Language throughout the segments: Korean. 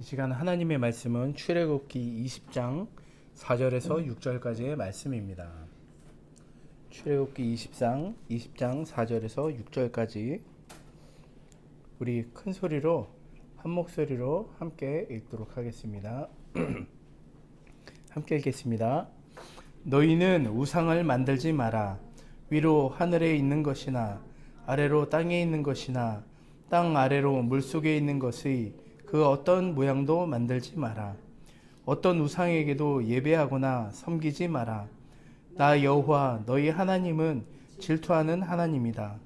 이 시간 하나님의 말씀은 출애굽기 20장 4절에서 6절까지의 말씀입니다. 출애굽기 20장 4절에서 6절까지 우리 큰 소리로 한 목소리로 함께 읽도록 하겠습니다. 함께 읽겠습니다. 너희는 우상을 만들지 마라. 위로 하늘에 있는 것이나 아래로 땅에 있는 것이나 땅 아래로 물속에 있는 것의 그 어떤 모양도 만들지 마라. 어떤 우상에게도 예배하거나 섬기지 마라. 나 여호와 너희 하나님은 질투하는 하나님이다.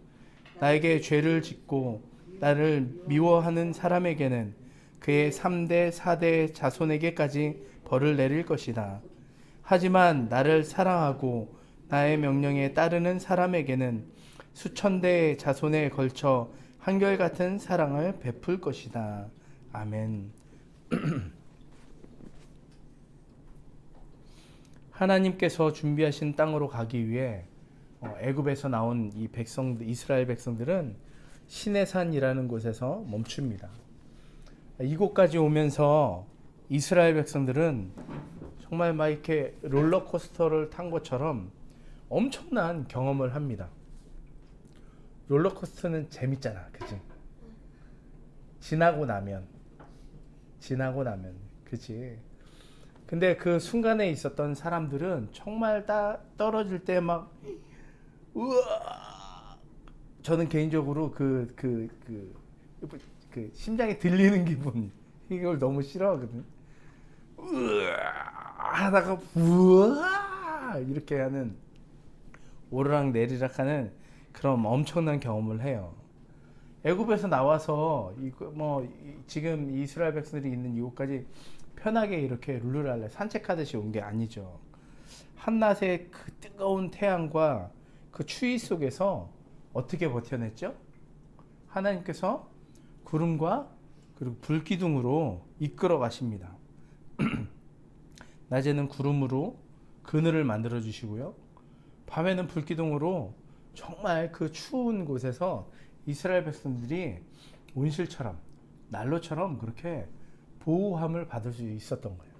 나에게 죄를 짓고 나를 미워하는 사람에게는 그의 3대 4대 자손에게까지 벌을 내릴 것이다. 하지만 나를 사랑하고 나의 명령에 따르는 사람에게는 수천 대 자손에 걸쳐 한결같은 사랑을 베풀 것이다. 아멘. 하나님께서 준비하신 땅으로 가기 위해 애굽에서 나온 이 이스라엘 백성들은 시내산이라는 곳에서 멈춥니다. 이곳까지 오면서 이스라엘 백성들은 정말 막 이렇게 롤러코스터를 탄 것처럼 엄청난 경험을 합니다. 롤러코스터는 재밌잖아, 그치? 지나고 나면, 그치? 근데 그 순간에 있었던 사람들은 정말 떨어질 때 막, 우와! 저는 개인적으로 그 심장이 들리는 기분, 이걸 너무 싫어하거든. 우와! 하다가, 우와! 이렇게 하는, 오르락 내리락 하는 그런 엄청난 경험을 해요. 애굽에서 나와서 지금 이스라엘 백성들이 있는 이곳까지 편하게 이렇게 룰루랄라 산책하듯이 온 게 아니죠. 한낮의 그 뜨거운 태양과 그 추위 속에서 어떻게 버텨냈죠? 하나님께서 구름과 그리고 불기둥으로 이끌어 가십니다. 낮에는 구름으로 그늘을 만들어 주시고요. 밤에는 불기둥으로 정말 그 추운 곳에서 이스라엘 백성들이 온실처럼 난로처럼 그렇게 보호함을 받을 수 있었던 거예요.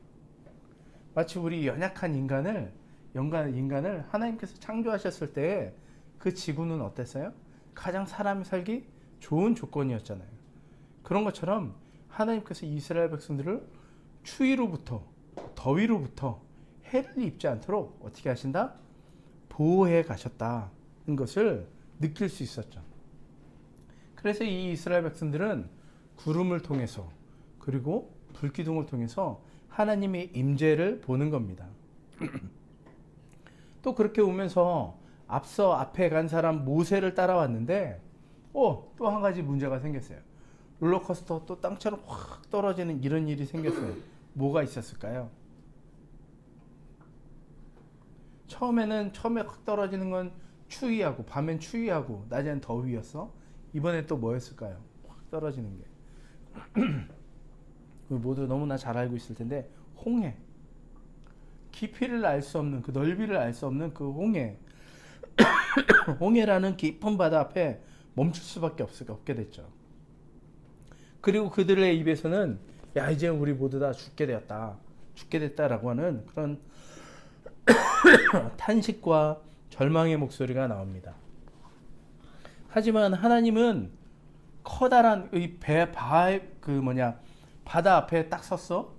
마치 우리 연약한 인간을 하나님께서 창조하셨을 때 그 지구는 어땠어요? 가장 사람이 살기 좋은 조건이었잖아요. 그런 것처럼 하나님께서 이스라엘 백성들을 추위로부터 더위로부터 해를 입지 않도록 어떻게 하신다? 보호해 가셨다는 것을 느낄 수 있었죠. 그래서 이 이스라엘 백성들은 구름을 통해서 그리고 불기둥을 통해서 하나님의 임재를 보는 겁니다. 또 그렇게 오면서 앞에 간 사람 모세를 따라왔는데 또 한 가지 문제가 생겼어요. 롤러코스터 또 땅처럼 확 떨어지는 이런 일이 생겼어요. 뭐가 있었을까요? 처음에 확 떨어지는 건 추위하고 밤엔 추위하고 낮에는 더위였어. 이번에 또 뭐였을까요? 확 떨어지는 게 모두 너무나 잘 알고 있을 텐데 홍해. 깊이를 알 수 없는 그 넓이를 알 수 없는 그 홍해. 홍해라는 깊은 바다 앞에 멈출 수밖에 없게 됐죠. 그리고 그들의 입에서는 야 이제 우리 모두 다 죽게 됐다라고 하는 그런 탄식과 절망의 목소리가 나옵니다. 하지만 하나님은 커다란 바다 앞에 딱 섰어.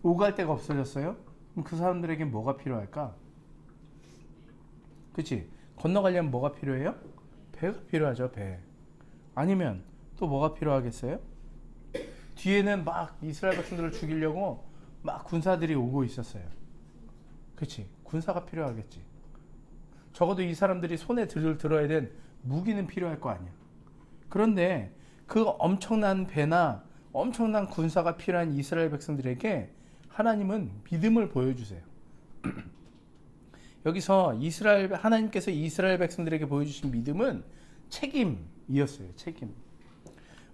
오갈 데가 없어졌어요. 그럼 그 사람들에게 뭐가 필요할까? 그치? 건너가려면 뭐가 필요해요? 배가 필요하죠, 배. 아니면 또 뭐가 필요하겠어요? 뒤에는 막 이스라엘 백성들을 죽이려고 막 군사들이 오고 있었어요. 그치? 군사가 필요하겠지. 적어도 이 사람들이 손에 들어야 된 무기는 필요할 거 아니야. 그런데 그 엄청난 배나 엄청난 군사가 필요한 이스라엘 백성들에게 하나님은 믿음을 보여주세요. 여기서 하나님께서 이스라엘 백성들에게 보여주신 믿음은 책임이었어요. 책임.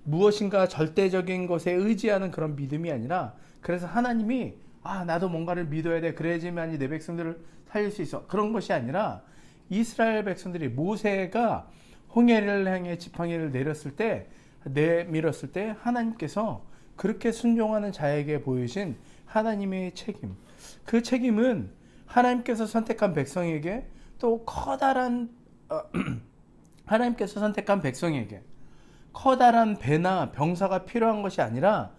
무엇인가 절대적인 것에 의지하는 그런 믿음이 아니라 그래서 하나님이 나도 뭔가를 믿어야 돼. 그래야지만이 내 백성들을 살릴 수 있어. 그런 것이 아니라 이스라엘 백성들이 모세가 홍해를 향해 지팡이를 내밀었을 때 하나님께서 그렇게 순종하는 자에게 보이신 하나님의 책임. 그 책임은 하나님께서 선택한 백성에게 또 커다란 하나님께서 선택한 백성에게 커다란 배나 병사가 필요한 것이 아니라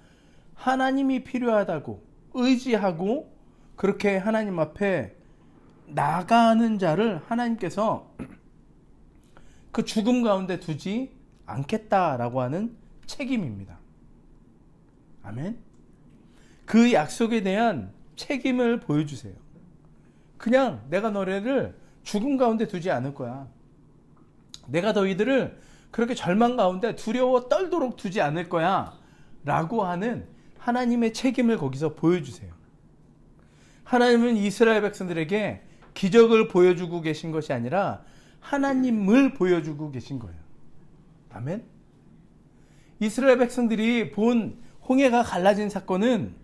하나님이 필요하다고 의지하고 그렇게 하나님 앞에 나가는 자를 하나님께서 그 죽음 가운데 두지 않겠다라고 하는 책임입니다. 아멘. 그 약속에 대한 책임을 보여주세요. 그냥 내가 너네를 죽음 가운데 두지 않을 거야. 내가 너희들을 그렇게 절망 가운데 두려워 떨도록 두지 않을 거야 라고 하는 하나님의 책임을 거기서 보여주세요. 하나님은 이스라엘 백성들에게 기적을 보여주고 계신 것이 아니라 하나님을 보여주고 계신 거예요. 아멘. 이스라엘 백성들이 본 홍해가 갈라진 사건은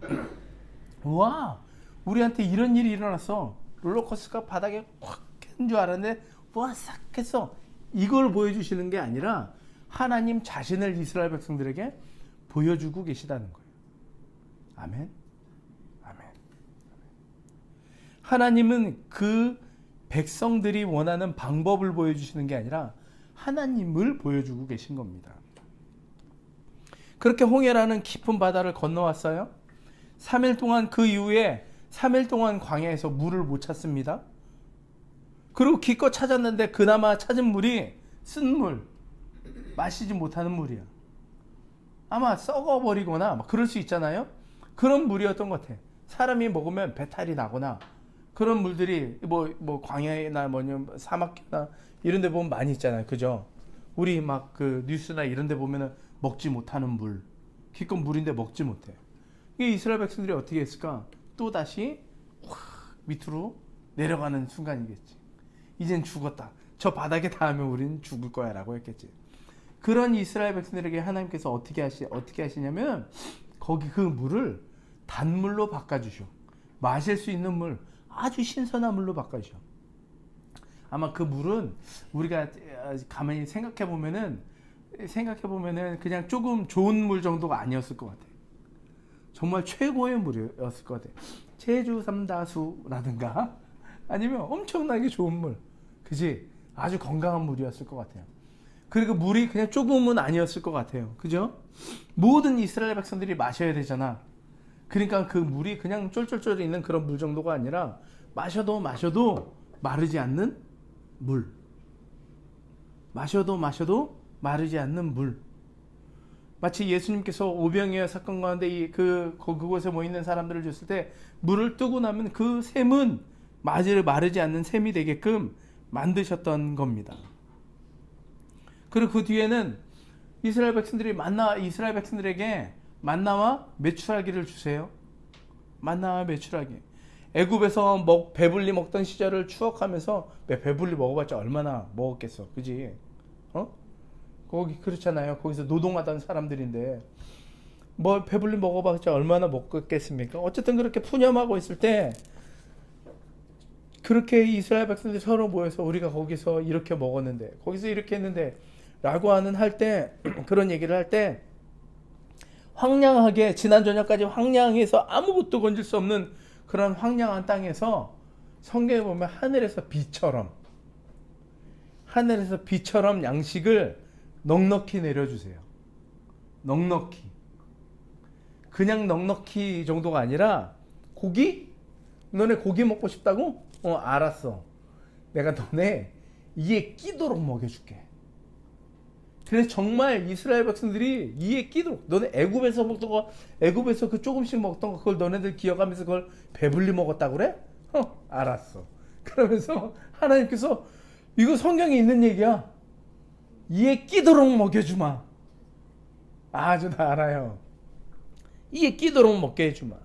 와, 우리한테 이런 일이 일어났어. 롤러코스터가 바닥에 확 캔 줄 알았는데 와 싹 했어. 이걸 보여주시는 게 아니라 하나님 자신을 이스라엘 백성들에게 보여주고 계시다는 거예요. 아멘. 아멘. 하나님은 그 백성들이 원하는 방법을 보여주시는 게 아니라 하나님을 보여주고 계신 겁니다. 그렇게 홍해라는 깊은 바다를 건너왔어요. 3일 동안 그 이후에 3일 동안 광야에서 물을 못 찾습니다. 그리고 기껏 찾았는데 그나마 찾은 물이 쓴 물, 마시지 못하는 물이야. 아마 썩어버리거나 막 그럴 수 있잖아요. 그런 물이었던 것 같아. 사람이 먹으면 배탈이 나거나 그런 물들이 뭐 광야나 뭐냐 사막이나 이런 데 보면 많이 있잖아요. 그죠? 우리 막 그 뉴스나 이런 데 보면은 먹지 못하는 물, 기껏 물인데 먹지 못해. 이 이스라엘 백성들이 어떻게 했을까? 또 다시 밑으로 내려가는 순간이겠지. 이젠 죽었다. 저 바닥에 닿으면 우리는 죽을 거야 라고 했겠지. 그런 이스라엘 백성들에게 하나님께서 어떻게 하시냐면 거기 그 물을 단물로 바꿔주셔. 마실 수 있는 물, 아주 신선한 물로 바꿔주셔. 아마 그 물은 우리가 가만히 생각해 보면은 그냥 조금 좋은 물 정도가 아니었을 것 같아. 정말 최고의 물이었을 것 같아. 제주 삼다수라든가 아니면 엄청나게 좋은 물, 그지? 아주 건강한 물이었을 것 같아요. 그리고 물이 그냥 조금은 아니었을 것 같아요. 그죠? 모든 이스라엘 백성들이 마셔야 되잖아. 그러니까 그 물이 그냥 쫄쫄쫄 있는 그런 물 정도가 아니라 마셔도 마르지 않는 물. 마셔도 마르지 않는 물. 마치 예수님께서 오병이어 사건 가운데 그곳에 모이는 사람들을 줬을 때 물을 뜨고 나면 그 샘은 마르지 않는 샘이 되게끔 만드셨던 겁니다. 그리고 그 뒤에는 이스라엘 백성들에게 만나와 메추라기를 주세요. 만나와 메추라기. 애굽에서 배불리 먹던 시절을 추억하면서 배불리 먹어봤자 얼마나 먹었겠어, 그지? 거기 그렇잖아요. 거기서 노동하던 사람들인데 뭐 배불리 먹어봤자 얼마나 먹겠습니까? 어쨌든 그렇게 푸념하고 있을 때 그렇게 이스라엘 백성들이 서로 모여서 우리가 거기서 이렇게 먹었는데 거기서 이렇게 했는데 라고 할 때 그런 얘기를 할 때 황량하게 지난 저녁까지 황량해서 아무것도 건질 수 없는 그런 황량한 땅에서 성경에 보면 하늘에서 비처럼 양식을 넉넉히 내려주세요. 넉넉히. 그냥 넉넉히 정도가 아니라 고기? 너네 고기 먹고 싶다고? 알았어. 내가 너네 이에 끼도록 먹여줄게. 그래서 정말 이스라엘 백성들이 이에 끼도록 너네 애굽에서 먹던 거 애굽에서 그 조금씩 먹던 거 그걸 너네들 기억하면서 그걸 배불리 먹었다고 그래? 알았어. 그러면서 하나님께서 이거 성경에 있는 얘기야. 이에 끼도록 먹여주마. 아주 다 알아요. 이에 끼도록 먹게 해주마.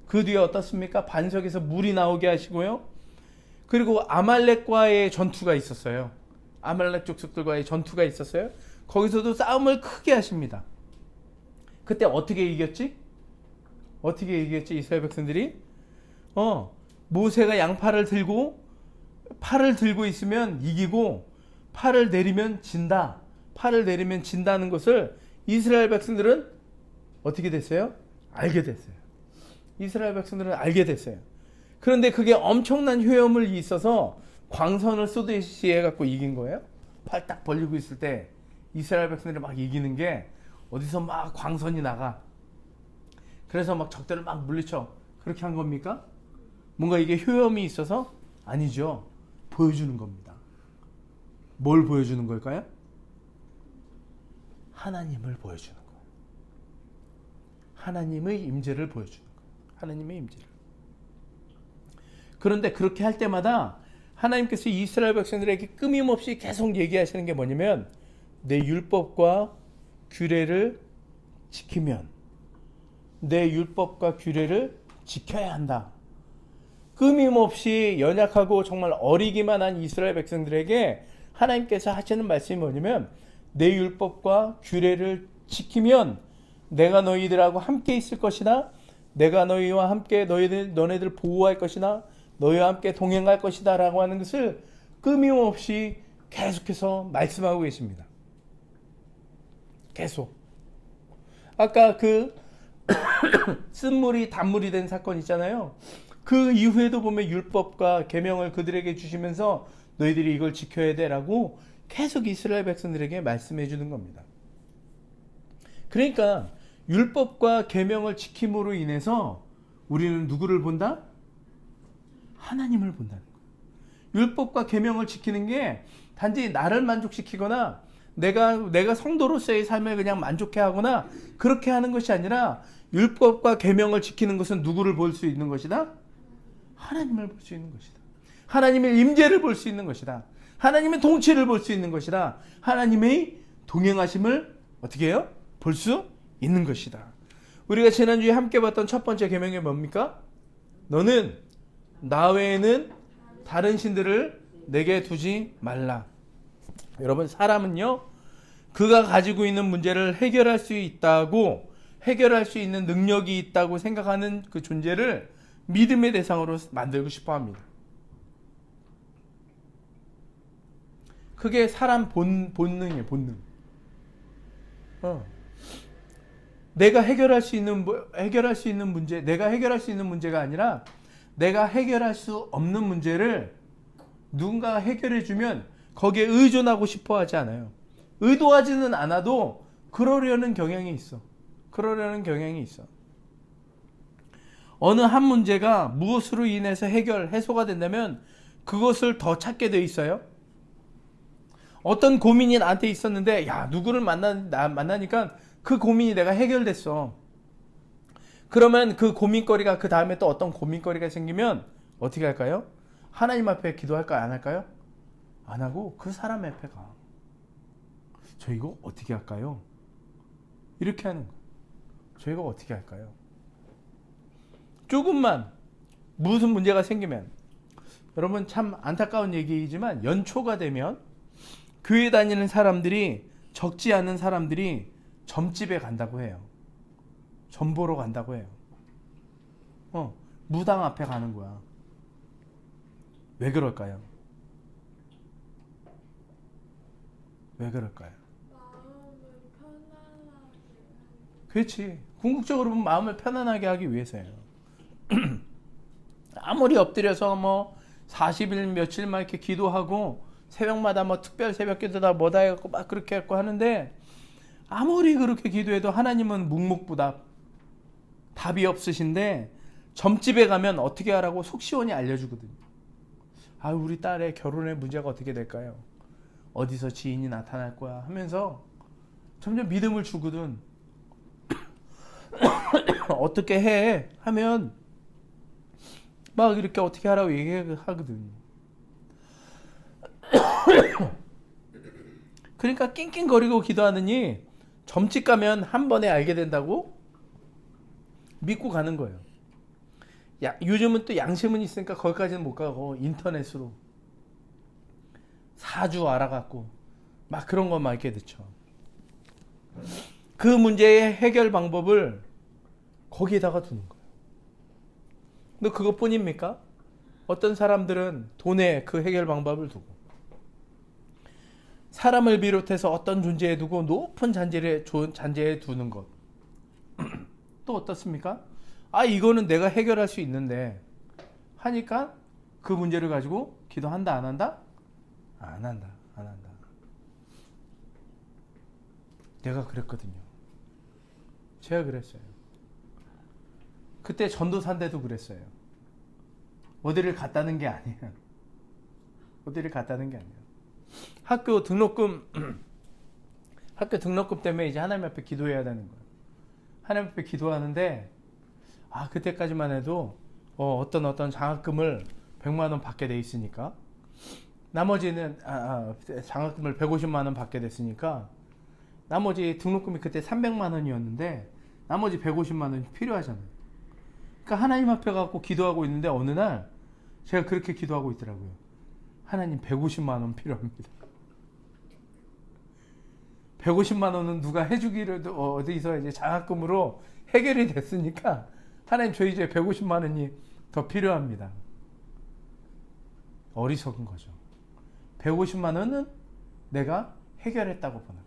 그 뒤에 어떻습니까? 반석에서 물이 나오게 하시고요. 그리고 아말렉과의 전투가 있었어요. 아말렉 족속들과의 전투가 있었어요. 거기서도 싸움을 크게 하십니다. 그때 어떻게 이겼지? 이스라엘 백성들이? 모세가 양팔을 들고 팔을 들고 있으면 이기고 팔을 내리면 진다. 팔을 내리면 진다는 것을 이스라엘 백성들은 어떻게 됐어요? 알게 됐어요. 이스라엘 백성들은 알게 됐어요. 그런데 그게 엄청난 효험을 있어서 광선을 쏘듯이 해갖고 이긴 거예요. 팔 딱 벌리고 있을 때 이스라엘 백성들이 막 이기는 게 어디서 막 광선이 나가. 그래서 막 적들을 막 물리쳐. 그렇게 한 겁니까? 뭔가 이게 효험이 있어서? 아니죠. 보여주는 겁니다. 뭘 보여주는 걸까요? 하나님을 보여주는 거예요. 하나님의 임재를 보여주는 거예요. 하나님의 임재를. 그런데 그렇게 할 때마다 하나님께서 이스라엘 백성들에게 끊임없이 계속 얘기하시는 게 뭐냐면 내 율법과 규례를 지키면 내 율법과 규례를 지켜야 한다. 끊임없이 연약하고 정말 어리기만 한 이스라엘 백성들에게 하나님께서 하시는 말씀이 뭐냐면 내 율법과 규례를 지키면 내가 너희들하고 함께 있을 것이다. 내가 너희와 함께 너네들 보호할 것이다. 너희와 함께 동행할 것이다 라고 하는 것을 끊임없이 계속해서 말씀하고 계십니다. 계속. 아까 그 쓴물이 단물이 된 사건 있잖아요. 그 이후에도 보면 율법과 계명을 그들에게 주시면서 너희들이 이걸 지켜야 돼라고 계속 이스라엘 백성들에게 말씀해 주는 겁니다. 그러니까 율법과 계명을 지킴으로 인해서 우리는 누구를 본다? 하나님을 본다는 거예요. 율법과 계명을 지키는 게 단지 나를 만족시키거나 내가 성도로서의 삶을 그냥 만족해 하거나 그렇게 하는 것이 아니라 율법과 계명을 지키는 것은 누구를 볼 수 있는 것이다? 하나님을 볼 수 있는 것이다. 하나님의 임재를 볼 수 있는 것이다. 하나님의 통치를 볼 수 있는 것이다. 하나님의 동행하심을 어떻게 해요? 볼 수 있는 것이다. 우리가 지난주에 함께 봤던 첫 번째 계명이 뭡니까? 너는 나 외에는 다른 신들을 내게 두지 말라. 여러분, 사람은요, 그가 가지고 있는 문제를 해결할 수 있다고, 해결할 수 있는 능력이 있다고 생각하는 그 존재를 믿음의 대상으로 만들고 싶어 합니다. 그게 사람 본능이에요, 본능. 내가 해결할 수 있는 문제, 내가 해결할 수 있는 문제가 아니라 내가 해결할 수 없는 문제를 누군가가 해결해 주면 거기에 의존하고 싶어 하지 않아요. 의도하지는 않아도 그러려는 경향이 있어. 어느 한 문제가 무엇으로 인해서 해소가 된다면 그것을 더 찾게 돼 있어요. 어떤 고민이 나한테 있었는데 누구를 만나니까 그 고민이 내가 해결됐어. 그러면 그 고민거리가 그 다음에 또 어떤 고민거리가 생기면 어떻게 할까요? 하나님 앞에 기도할까요? 안 할까요? 안 하고 그 사람 앞에 가. 저 이거 어떻게 할까요? 이렇게 하는 거예요. 저 이거 어떻게 할까요? 조금만 무슨 문제가 생기면, 여러분 참 안타까운 얘기이지만 연초가 되면 교회 다니는 사람들이, 적지 않은 사람들이 점집에 간다고 해요. 점 보러 간다고 해요. 무당 앞에 가는 거야. 왜 그럴까요? 왜 그럴까요? 그렇지. 궁극적으로 보면 마음을 편안하게 하기 위해서예요. 아무리 엎드려서 40일 며칠만 이렇게 기도하고 새벽마다 특별 새벽 기도다 뭐다 해갖고 막 그렇게 했고 하는데, 아무리 그렇게 기도해도 하나님은 묵묵부답, 답이 없으신데 점집에 가면 어떻게 하라고 속 시원히 알려주거든요. 우리 딸의 결혼의 문제가 어떻게 될까요? 어디서 지인이 나타날 거야 하면서 점점 믿음을 주거든. 어떻게 해 하면 막 이렇게 어떻게 하라고 얘기하거든. 그러니까 낑낑거리고 기도하느니 점집 가면 한 번에 알게 된다고 믿고 가는 거예요. 요즘은 또 양심은 있으니까 거기까지는 못 가고 인터넷으로 사주 알아갖고 막 그런 것만 이렇게 듣죠. 그 문제의 해결 방법을 거기에다가 두는 거예요. 근데 그것뿐입니까? 어떤 사람들은 돈에 그 해결 방법을 두고, 사람을 비롯해서 어떤 존재에 두고 높은 잔재에 두는 것. 또 어떻습니까? 아, 이거는 내가 해결할 수 있는데 하니까 그 문제를 가지고 기도한다, 안 한다? 안 한다, 안 한다. 내가 그랬거든요. 제가 그랬어요. 그때 전도사인데도 그랬어요. 어디를 갔다는 게 아니에요. 어디를 갔다는 게 아니에요. 학교 등록금 때문에 이제 하나님 앞에 기도해야 되는 거예요. 하나님 앞에 기도하는데 그때까지만 해도 어떤 장학금을 100만 원 받게 돼 있으니까 나머지는 장학금을 150만 원 받게 됐으니까 나머지 등록금이 그때 300만 원이었는데 나머지 150만 원이 필요하잖아요. 그러니까 하나님 앞에 갖고 기도하고 있는데 어느 날 제가 그렇게 기도하고 있더라고요. 하나님 150만 원 필요합니다. 150만 원은 누가 해주기를 어디서 이제 장학금으로 해결이 됐으니까 하나님 저 이제 150만 원이 더 필요합니다. 어리석은 거죠. 150만 원은 내가 해결했다고 보는 거예요.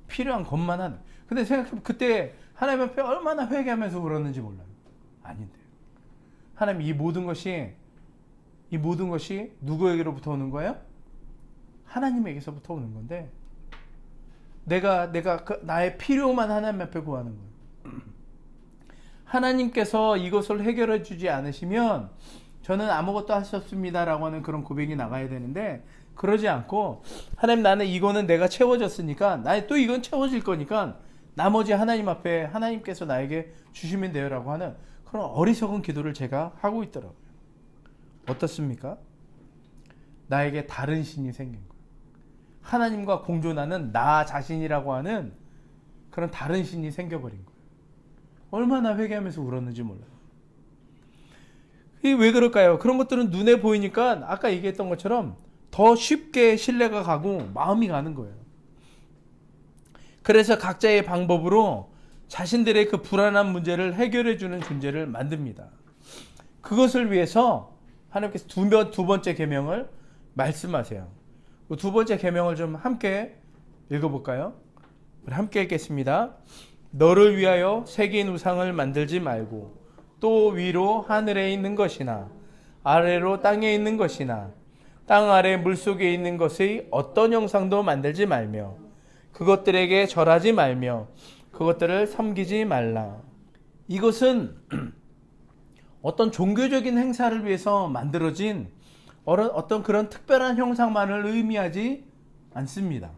필요한 것만 하는. 근데 생각해보면 그때 하나님 앞에 얼마나 회개하면서 울었는지 몰라요. 아닌데요. 하나님 이 모든 것이 누구에게로부터 오는 거예요? 하나님에게서부터 오는 건데 내가 나의 필요만 하나님 앞에 구하는 거예요. 하나님께서 이것을 해결해 주지 않으시면 저는 아무것도 할 수 없습니다 라고 하는 그런 고백이 나가야 되는데 그러지 않고 하나님 나는 이거는 내가 채워졌으니까 나의 또 이건 채워질 거니까 나머지 하나님 앞에 하나님께서 나에게 주시면 돼요 라고 하는 그런 어리석은 기도를 제가 하고 있더라고요. 어떻습니까? 나에게 다른 신이 생긴 거예요. 하나님과 공존하는 나 자신이라고 하는 그런 다른 신이 생겨버린 거예요. 얼마나 회개하면서 울었는지 몰라요. 이게 왜 그럴까요? 그런 것들은 눈에 보이니까 아까 얘기했던 것처럼 더 쉽게 신뢰가 가고 마음이 가는 거예요. 그래서 각자의 방법으로 자신들의 그 불안한 문제를 해결해 주는 존재를 만듭니다. 그것을 위해서 하나님께서 두 번째 계명을 말씀하세요. 두 번째 계명을 좀 함께 읽어볼까요? 우리 함께 읽겠습니다. 너를 위하여 새긴 우상을 만들지 말고 또 위로 하늘에 있는 것이나 아래로 땅에 있는 것이나 땅 아래 물속에 있는 것의 어떤 형상도 만들지 말며 그것들에게 절하지 말며 그것들을 섬기지 말라. 이것은 어떤 종교적인 행사를 위해서 만들어진 어떤 그런 특별한 형상만을 의미하지 않습니다.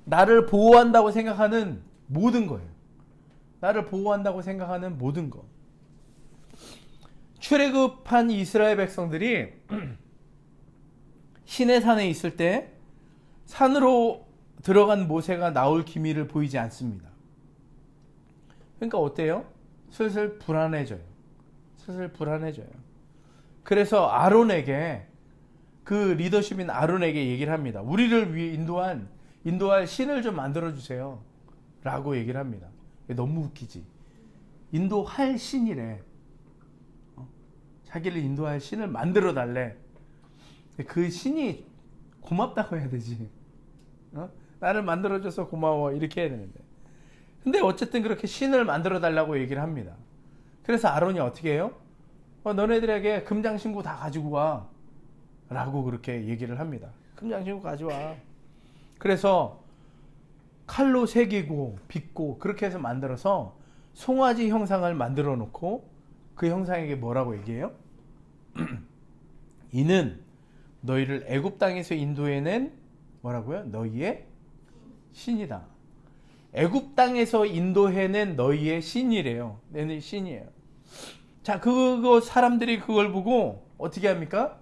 나를 보호한다고 생각하는 모든 거예요. 나를 보호한다고 생각하는 모든 것. 출애굽한 이스라엘 백성들이 시내산에 있을 때 산으로 들어간 모세가 나올 기미를 보이지 않습니다. 그러니까 어때요? 슬슬 불안해져요. 그래서 아론에게 그 리더십인 아론에게 얘기를 합니다. 우리를 위해 인도할 신을 좀 만들어 주세요. 라고 얘기를 합니다. 너무 웃기지. 인도할 신이래. 자기를 인도할 신을 만들어 달래. 그 신이 고맙다고 해야 되지. 나를 만들어줘서 고마워. 이렇게 해야 되는데. 근데 어쨌든 그렇게 신을 만들어 달라고 얘기를 합니다. 그래서 아론이 어떻게 해요? 너네들에게 금장신구 다 가지고 와. 라고 그렇게 얘기를 합니다. 금장신구 가져와. 그래서 칼로 새기고 빚고 그렇게 해서 만들어서 송아지 형상을 만들어 놓고 그 형상에게 뭐라고 얘기해요? 이는 너희를 애굽 땅에서 인도해낸 뭐라고요? 너희의 신이다. 애굽 땅에서 인도해낸 너희의 신이래요. 너희 신이에요. 자, 그거 사람들이 그걸 보고 어떻게 합니까?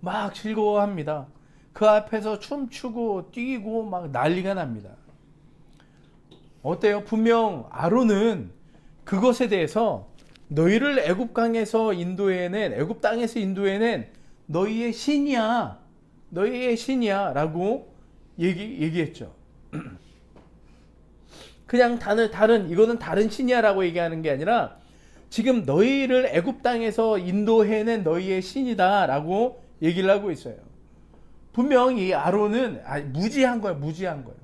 막 즐거워합니다. 그 앞에서 춤추고 뛰고 막 난리가 납니다. 어때요? 분명 아론은 그것에 대해서 너희를 애굽 땅에서 인도해낸 너희의 신이야. 라고 얘기했죠. 그냥 이거는 다른 신이야 라고 얘기하는 게 아니라 지금 너희를 애굽 땅에서 인도해낸 너희의 신이다 라고 얘기를 하고 있어요. 분명히 아론은 무지한 거예요.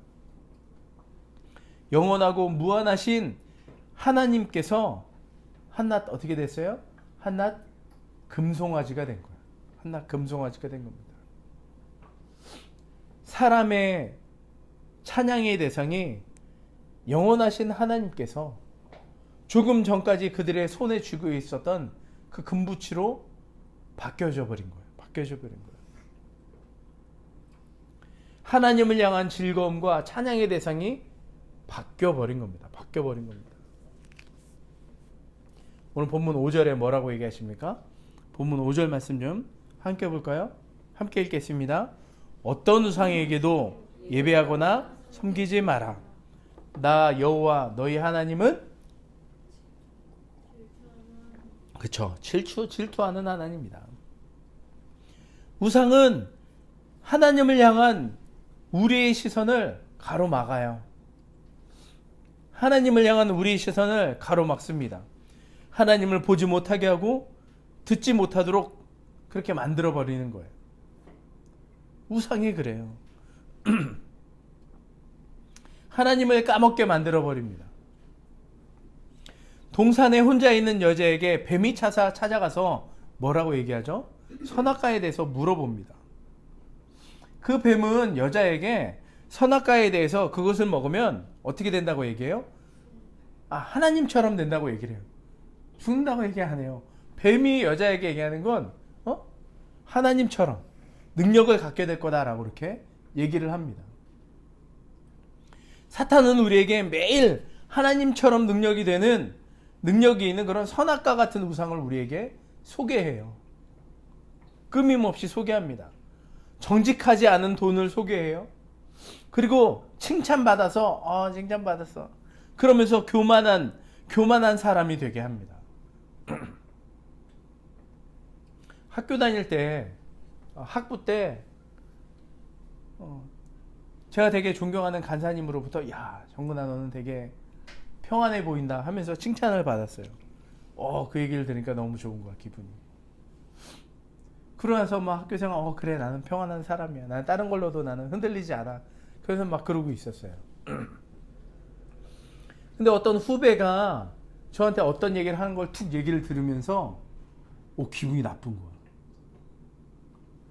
영원하고 무한하신 하나님께서 한낱 어떻게 됐어요? 한낱 금송아지가 된 거예요. 한낱 금송아지가 된 겁니다. 사람의 찬양의 대상이 영원하신 하나님께서 조금 전까지 그들의 손에 쥐고 있었던 그 금부치로 바뀌어져 버린 거예요. 바뀌어져 버린 거예요. 하나님을 향한 즐거움과 찬양의 대상이 바뀌어 버린 겁니다. 바뀌어 버린 겁니다. 오늘 본문 5절에 뭐라고 얘기하십니까? 본문 5절 말씀 좀 함께 볼까요? 함께 읽겠습니다. 어떤 우상에게도 예배하거나 섬기지 마라. 나 여호와 너희 하나님은 그쵸, 질투하는 하나님이다. 우상은 하나님을 향한 우리의 시선을 가로막아요. 하나님을 향한 우리의 시선을 가로막습니다. 하나님을 보지 못하게 하고 듣지 못하도록 그렇게 만들어 버리는 거예요. 우상이 그래요. 하나님을 까먹게 만들어 버립니다. 동산에 혼자 있는 여자에게 뱀이 찾아가서 뭐라고 얘기하죠? 선악과에 대해서 물어봅니다. 그 뱀은 여자에게 선악과에 대해서 그것을 먹으면 어떻게 된다고 얘기해요? 하나님처럼 된다고 얘기를 해요. 죽는다고 얘기 안 해요. 뱀이 여자에게 얘기하는 건 하나님처럼 능력을 갖게 될 거다라고 이렇게 얘기를 합니다. 사탄은 우리에게 매일 하나님처럼 능력이 있는 그런 선악과 같은 우상을 우리에게 소개해요. 끊임없이 소개합니다. 정직하지 않은 돈을 소개해요. 그리고 칭찬받아서 칭찬받았어. 그러면서 교만한 사람이 되게 합니다. 학교 다닐 때 학부 때 제가 되게 존경하는 간사님으로부터 야 정근아 너는 되게 평안해 보인다 하면서 칭찬을 받았어요. 그 얘기를 들으니까 너무 좋은 거야 기분이. 그러고 나서 막 학교생활 그래 나는 평안한 사람이야. 나는 다른 걸로도 나는 흔들리지 않아. 그래서 막 그러고 있었어요. 근데 어떤 후배가 저한테 어떤 얘기를 하는 걸 툭 얘기를 들으면서 기분이 나쁜 거야.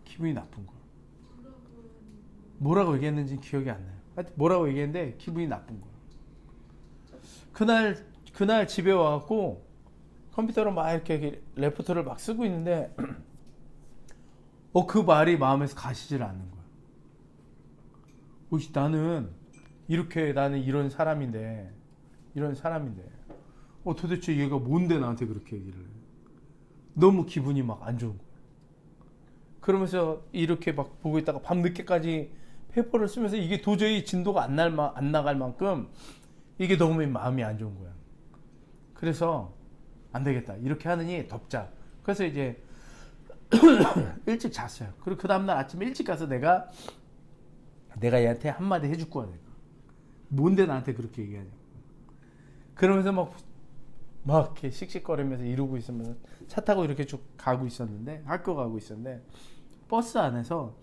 기분이 나쁜 거야. 뭐라고 얘기했는지 기억이 안 나요. 하여튼 뭐라고 얘기했는데 기분이 나쁜 거야. 그날 집에 와갖고 컴퓨터로 막 이렇게 레포트를 막 쓰고 있는데 그 말이 마음에서 가시질 않는 거야. 나는 이런 사람인데 도대체 얘가 뭔데 나한테 그렇게 얘기를 해. 너무 기분이 막 안 좋은 거야. 그러면서 이렇게 막 보고 있다가 밤늦게까지 페이퍼를 쓰면서 이게 도저히 진도가 안 나갈 만큼 이게 너무 마음이 안 좋은 거야. 그래서 안 되겠다. 이렇게 하느니 덮자. 그래서 이제 일찍 잤어요. 그리고 그 다음날 아침에 일찍 가서 내가 얘한테 한마디 해줄 거야. 내가. 뭔데 나한테 그렇게 얘기하냐. 그러면서 막 이렇게 씩씩거리면서 이러고 있으면 차 타고 이렇게 쭉 학교 가고 있었는데 버스 안에서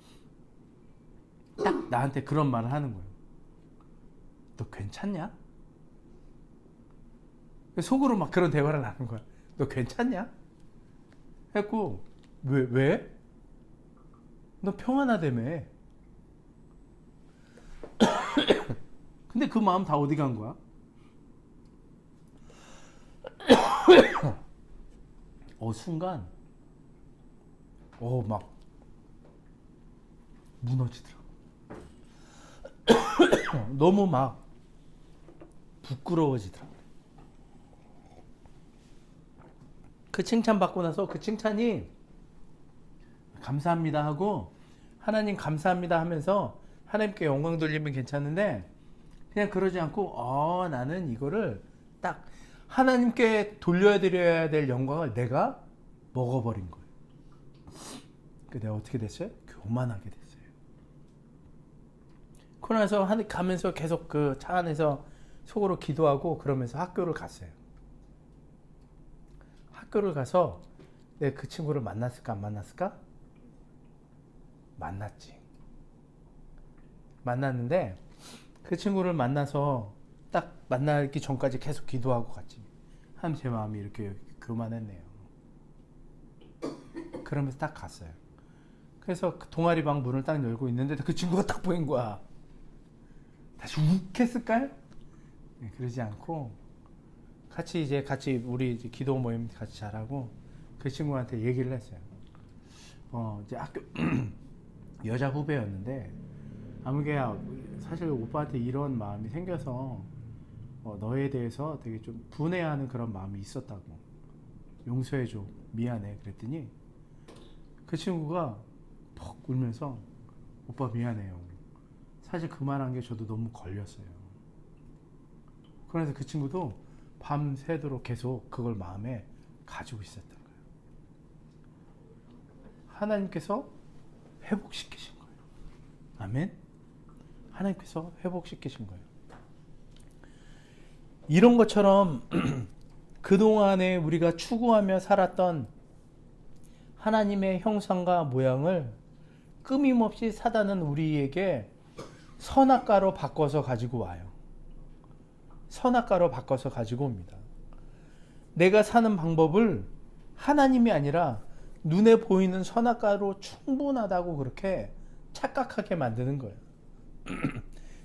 딱 나한테 그런 말을 하는 거예요. 너 괜찮냐? 속으로 막 그런 대화를 하는 거야. 너 괜찮냐? 했고 왜? 너 평안하다며. 근데 그 마음 다 어디 간 거야? 순간 막 무너지더라. 너무 막 부끄러워지더라. 그 칭찬 받고 나서 그 칭찬이 감사합니다 하고 하나님 감사합니다 하면서 하나님께 영광 돌리면 괜찮은데 그냥 그러지 않고 나는 이거를 딱 하나님께 돌려드려야 될 영광을 내가 먹어버린 거예요. 내가 어떻게 됐어요? 교만하게 됐어요. 그러면서 가면서 계속 그 차 안에서 속으로 기도하고 그러면서 학교를 갔어요. 학교를 가서 내가 그 친구를 만났을까 안 만났을까? 만났지. 만났는데 그 친구를 만나서 딱 만나기 전까지 계속 기도하고 갔지. 한 제 마음이 이렇게 교만했네요. 그러면서 딱 갔어요. 그래서 그 동아리 방 문을 딱 열고 있는데 그 친구가 딱 보인 거야. 다시 욱 했을까요? 네, 그러지 않고 같이 우리 이제 기도 모임 같이 잘하고 그 친구한테 얘기를 했어요. 이제 학교 여자 후배였는데 아무개야 사실 오빠한테 이런 마음이 생겨서 너에 대해서 되게 좀 분해하는 그런 마음이 있었다고. 용서해줘. 미안해. 그랬더니 그 친구가 퍽 울면서 오빠 미안해요. 사실 그 말한 게 저도 너무 걸렸어요. 그래서 그 친구도 밤새도록 계속 그걸 마음에 가지고 있었던 거예요. 하나님께서 회복시키신 거예요. 아멘. 하나님께서 회복시키신 거예요. 이런 것처럼 그동안에 우리가 추구하며 살았던 하나님의 형상과 모양을 끊임없이 사단은 우리에게 선악과로 바꿔서 가지고 와요. 선악과로 바꿔서 가지고 옵니다. 내가 사는 방법을 하나님이 아니라 눈에 보이는 선악과로 충분하다고 그렇게 착각하게 만드는 거예요.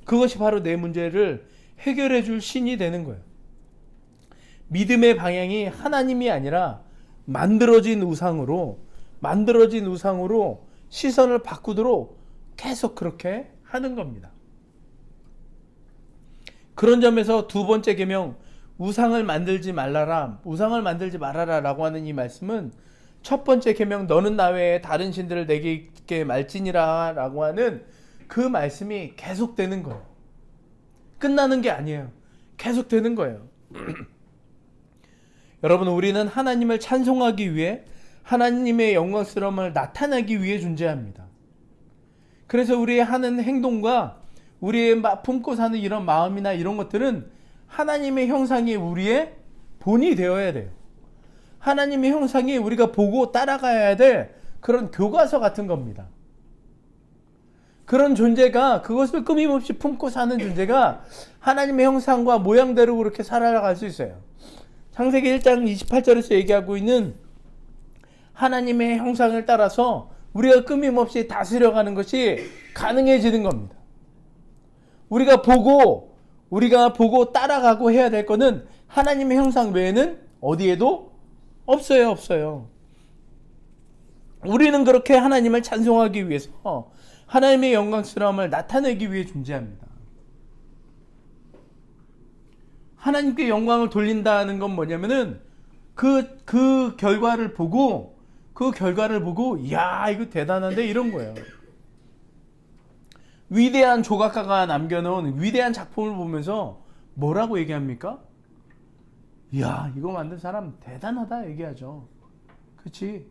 그것이 바로 내 문제를 해결해 줄 신이 되는 거예요. 믿음의 방향이 하나님이 아니라 만들어진 우상으로 시선을 바꾸도록 계속 그렇게 하는 겁니다. 그런 점에서 두 번째 계명 우상을 만들지 말라라 라고 하는 이 말씀은 첫 번째 계명 너는 나 외에 다른 신들을 내게 있게 말지니라 라고 하는 그 말씀이 계속되는 거예요. 끝나는 게 아니에요. 계속되는 거예요. 여러분, 우리는 하나님을 찬송하기 위해 하나님의 영광스러움을 나타내기 위해 존재합니다. 그래서 우리의 하는 행동과 우리의 품고 사는 이런 마음이나 이런 것들은 하나님의 형상이 우리의 본이 되어야 돼요. 하나님의 형상이 우리가 보고 따라가야 될 그런 교과서 같은 겁니다. 그런 존재가, 그것을 끊임없이 품고 사는 존재가 하나님의 형상과 모양대로 그렇게 살아갈 수 있어요. 창세기 1장 28절에서 얘기하고 있는 하나님의 형상을 따라서 우리가 끊임없이 다스려가는 것이 가능해지는 겁니다. 우리가 보고 따라가고 해야 될 거는 하나님의 형상 외에는 어디에도 없어요. 우리는 그렇게 하나님을 찬송하기 위해서 하나님의 영광스러움을 나타내기 위해 존재합니다. 하나님께 영광을 돌린다는 건 뭐냐면은 그 결과를 보고 이야 이거 대단한데 이런 거예요. 위대한 조각가가 남겨놓은 위대한 작품을 보면서 뭐라고 얘기합니까? 이야 이거 만든 사람 대단하다 얘기하죠. 그렇지?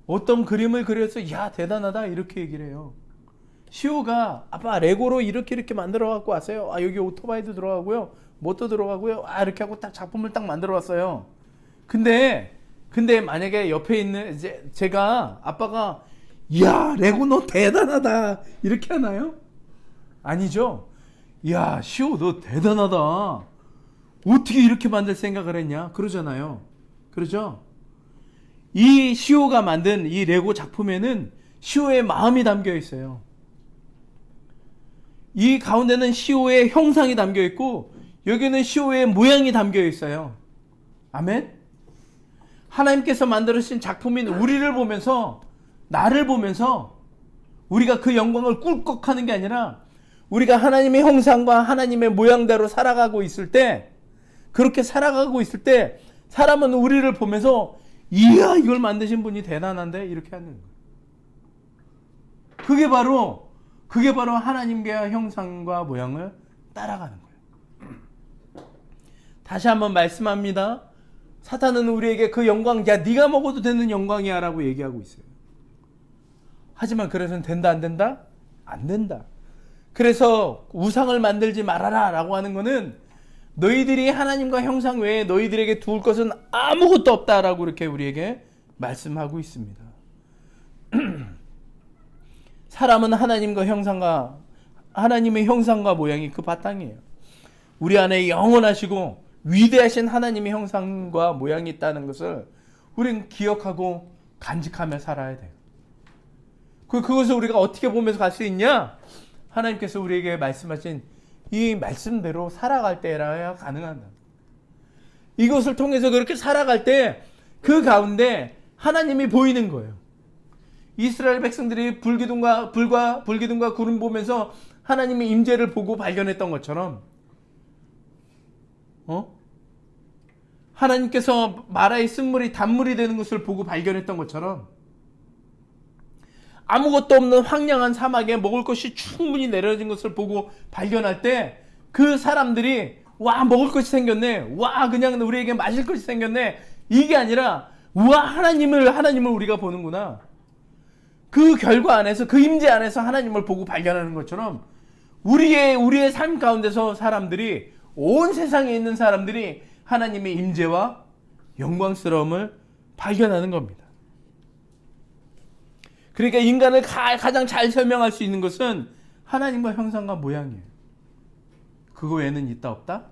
어떤 그림을 그려서 이야 대단하다 이렇게 얘기를 해요. 시호가 아빠 레고로 이렇게 만들어 갖고 왔어요. 여기 오토바이도 들어가고요. 뭣도 들어가고요. 이렇게 하고 딱 작품을 딱 만들어 왔어요. 근데 만약에 옆에 있는 제가 아빠가 이야 레고 너 대단하다 이렇게 하나요? 아니죠. 이야 시호 너 대단하다. 어떻게 이렇게 만들 생각을 했냐? 그러잖아요. 그러죠? 이 시호가 만든 이 레고 작품에는 시호의 마음이 담겨 있어요. 이 가운데는 시호의 형상이 담겨 있고 여기는 시호의 모양이 담겨 있어요. 아멘? 하나님께서 만들으신 작품인 우리를 보면서 나를 보면서 우리가 그 영광을 꿀꺽하는 게 아니라 우리가 하나님의 형상과 하나님의 모양대로 살아가고 있을 때 그렇게 살아가고 있을 때 사람은 우리를 보면서 이야 이걸 만드신 분이 대단한데 이렇게 하는 거예요. 그게 바로 하나님의 형상과 모양을 따라가는 거예요. 다시 한번 말씀합니다. 사탄은 우리에게 그 영광, 야 네가 먹어도 되는 영광이야 라고 얘기하고 있어요. 하지만 그래서는 된다 안 된다? 안 된다. 그래서 우상을 만들지 말아라 라고 하는 거는 너희들이 하나님과 형상 외에 너희들에게 두을 것은 아무것도 없다라고 이렇게 우리에게 말씀하고 있습니다. 사람은 하나님의 형상과 모양이 그 바탕이에요. 우리 안에 영원하시고 위대하신 하나님의 형상과 모양이 있다는 것을 우리는 기억하고 간직하며 살아야 돼요. 그것을 우리가 어떻게 보면서 갈 수 있냐? 하나님께서 우리에게 말씀하신 이 말씀대로 살아갈 때라야 가능하다. 이것을 통해서 그렇게 살아갈 때 그 가운데 하나님이 보이는 거예요. 이스라엘 백성들이 불기둥과 구름 보면서 하나님의 임재를 보고 발견했던 것처럼, 하나님께서 마라의 쓴물이 단물이 되는 것을 보고 발견했던 것처럼, 아무것도 없는 황량한 사막에 먹을 것이 충분히 내려진 것을 보고 발견할 때 그 사람들이 와, 먹을 것이 생겼네, 와, 그냥 우리에게 마실 것이 생겼네, 이게 아니라 와, 하나님을 우리가 보는구나. 그 결과 안에서, 그 임재 안에서 하나님을 보고 발견하는 것처럼 우리의 삶 가운데서 사람들이, 온 세상에 있는 사람들이 하나님의 임재와 영광스러움을 발견하는 겁니다. 그러니까 인간을 가장 잘 설명할 수 있는 것은 하나님과 형상과 모양이에요. 그거 외에는 있다 없다?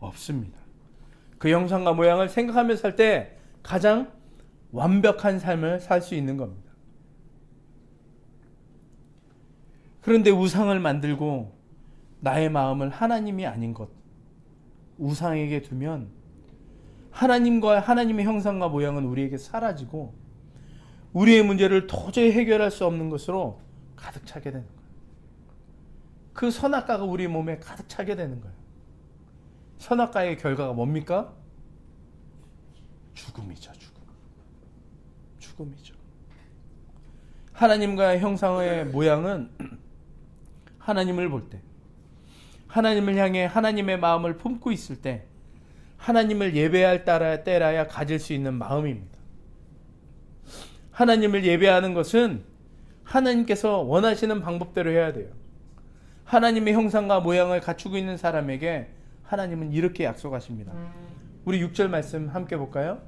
없습니다. 그 형상과 모양을 생각하며 살 때 가장 완벽한 삶을 살 수 있는 겁니다. 그런데 우상을 만들고 나의 마음을 하나님이 아닌 것, 우상에게 두면 하나님과 하나님의 형상과 모양은 우리에게 사라지고 우리의 문제를 도저히 해결할 수 없는 것으로 가득 차게 되는 거예요. 그 선악과가 우리 몸에 가득 차게 되는 거예요. 선악과의 결과가 뭡니까? 죽음이죠. 죽음이죠. 하나님과의 형상의 모양은 하나님을 볼 때, 하나님을 향해 하나님의 마음을 품고 있을 때, 하나님을 예배할 때라야 가질 수 있는 마음입니다. 하나님을 예배하는 것은 하나님께서 원하시는 방법대로 해야 돼요. 하나님의 형상과 모양을 갖추고 있는 사람에게 하나님은 이렇게 약속하십니다. 우리 6절 말씀 함께 볼까요?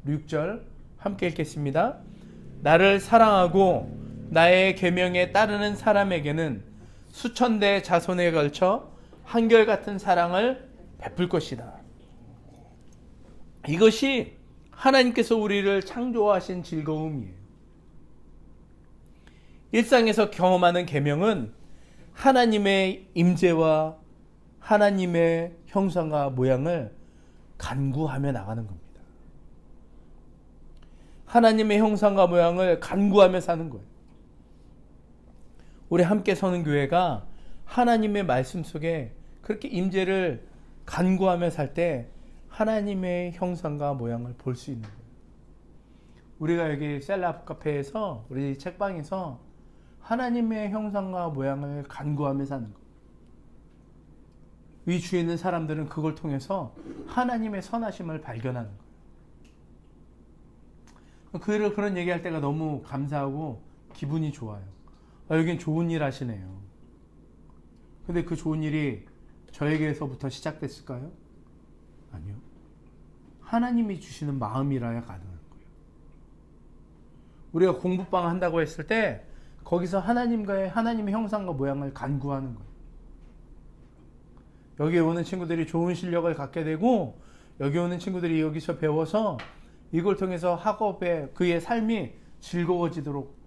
6절 함께 읽겠습니다. 나를 사랑하고 나의 계명에 따르는 사람에게는 수천 대 자손에 걸쳐 한결같은 사랑을 베풀 것이다. 이것이 하나님께서 우리를 창조하신 즐거움이에요. 일상에서 경험하는 계명은 하나님의 임재와 하나님의 형상과 모양을 간구하며 나가는 겁니다. 하나님의 형상과 모양을 간구하며 사는 거예요. 우리 함께 서는 교회가 하나님의 말씀 속에 그렇게 임재를 간구하며 살 때 하나님의 형상과 모양을 볼 수 있는 거예요. 우리가 여기 셀라 카페에서, 우리 책방에서 하나님의 형상과 모양을 간구하며 사는 거예요. 이 주에 있는 사람들은 그걸 통해서 하나님의 선하심을 발견하는 거예요. 그런 얘기할 때가 너무 감사하고 기분이 좋아요. 여긴 좋은 일 하시네요. 근데 그 좋은 일이 저에게서부터 시작됐을까요? 아니요. 하나님이 주시는 마음이라야 가능한 거예요. 우리가 공부방 한다고 했을 때 거기서 하나님의 형상과 모양을 간구하는 거예요. 여기 오는 친구들이 좋은 실력을 갖게 되고, 여기 오는 친구들이 여기서 배워서 이걸 통해서 학업에 그의 삶이 즐거워지도록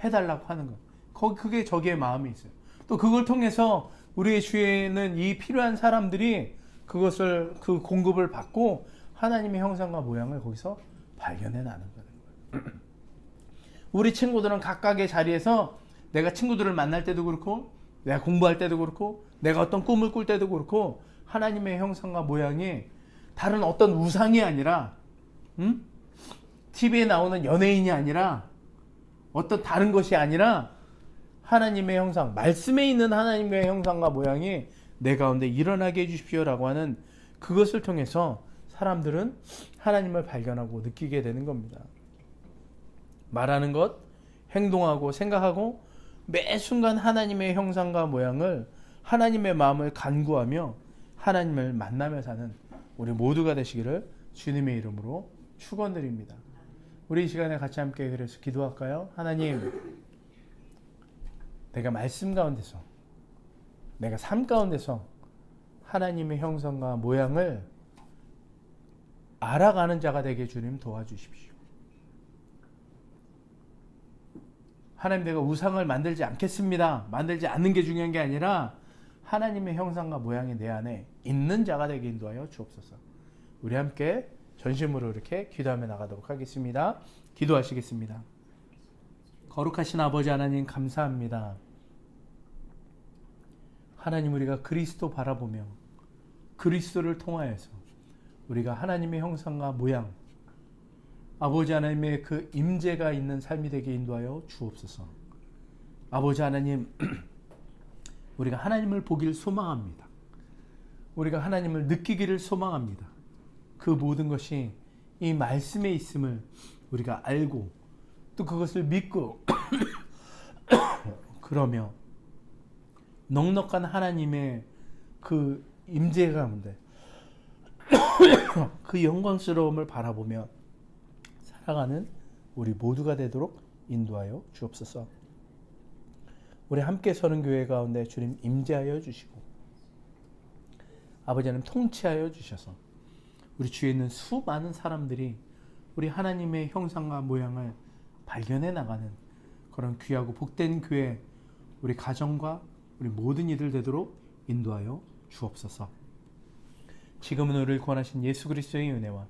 해달라고 하는 거예요. 그게 저기의 마음이 있어요. 또 그걸 통해서 우리의 주위에는 이 필요한 사람들이 그 공급을 받고 하나님의 형상과 모양을 거기서 발견해 나는 거예요. 우리 친구들은 각각의 자리에서, 내가 친구들을 만날 때도 그렇고, 내가 공부할 때도 그렇고, 내가 어떤 꿈을 꿀 때도 그렇고, 하나님의 형상과 모양이 다른 어떤 우상이 아니라, TV에 나오는 연예인이 아니라, 어떤 다른 것이 아니라 하나님의 형상, 말씀에 있는 하나님의 형상과 모양이 내 가운데 일어나게 해주십시오라고 하는 그것을 통해서 사람들은 하나님을 발견하고 느끼게 되는 겁니다. 말하는 것, 행동하고 생각하고 매 순간 하나님의 형상과 모양을, 하나님의 마음을 간구하며 하나님을 만나며 사는 우리 모두가 되시기를 주님의 이름으로 축원드립니다. 우리 이 시간에 같이 함께 그래서 기도할까요? 하나님, 내가 말씀 가운데서, 내가 삶 가운데서 하나님의 형상과 모양을 알아가는 자가 되게 주님 도와주십시오. 하나님, 내가 우상을 만들지 않겠습니다. 만들지 않는 게 중요한 게 아니라 하나님의 형상과 모양이 내 안에 있는 자가 되게 인도하여 주옵소서. 우리 함께 전심으로 이렇게 기도하며 나가도록 하겠습니다. 기도하시겠습니다. 거룩하신 아버지 하나님, 감사합니다. 하나님, 우리가 그리스도 바라보며 그리스도를 통하여서 우리가 하나님의 형상과 모양, 아버지 하나님의 그 임재가 있는 삶이 되게 인도하여 주옵소서. 아버지 하나님, 우리가 하나님을 보기를 소망합니다. 우리가 하나님을 느끼기를 소망합니다. 그 모든 것이 이 말씀에 있음을 우리가 알고 또 그것을 믿고 그러며 넉넉한 하나님의 그 임재 가운데 그 영광스러움을 바라보며 살아가는 우리 모두가 되도록 인도하여 주옵소서. 우리 함께 서는 교회 가운데 주님 임재하여 주시고 아버지 하나님 통치하여 주셔서 우리 주위에 있는 수많은 사람들이 우리 하나님의 형상과 모양을 발견해 나가는 그런 귀하고 복된 교회, 우리 가정과 우리 모든 이들 되도록 인도하여 주옵소서. 지금은 우리를 구원하신 예수 그리스도의 은혜와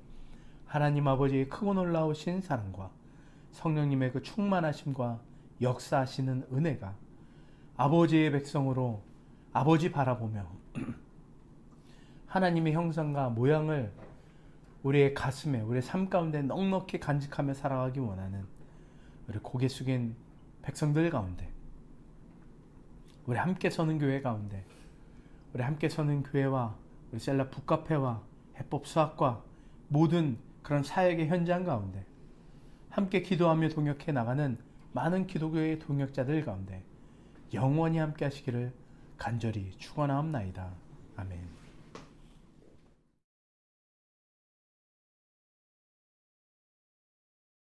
하나님 아버지의 크고 놀라우신 사랑과 성령님의 그 충만하심과 역사하시는 은혜가 아버지의 백성으로 아버지 바라보며 하나님의 형상과 모양을 우리의 가슴에, 우리의 삶 가운데 넉넉히 간직하며 살아가기 원하는 우리 고개 숙인 백성들 가운데, 우리 함께 서는 교회 가운데, 우리 함께 서는 교회와 우리 셀라 북카페와 해법 수학과 모든 그런 사역의 현장 가운데 함께 기도하며 동역해 나가는 많은 기독교의 동역자들 가운데 영원히 함께 하시기를 간절히 축원하옵나이다. 아멘.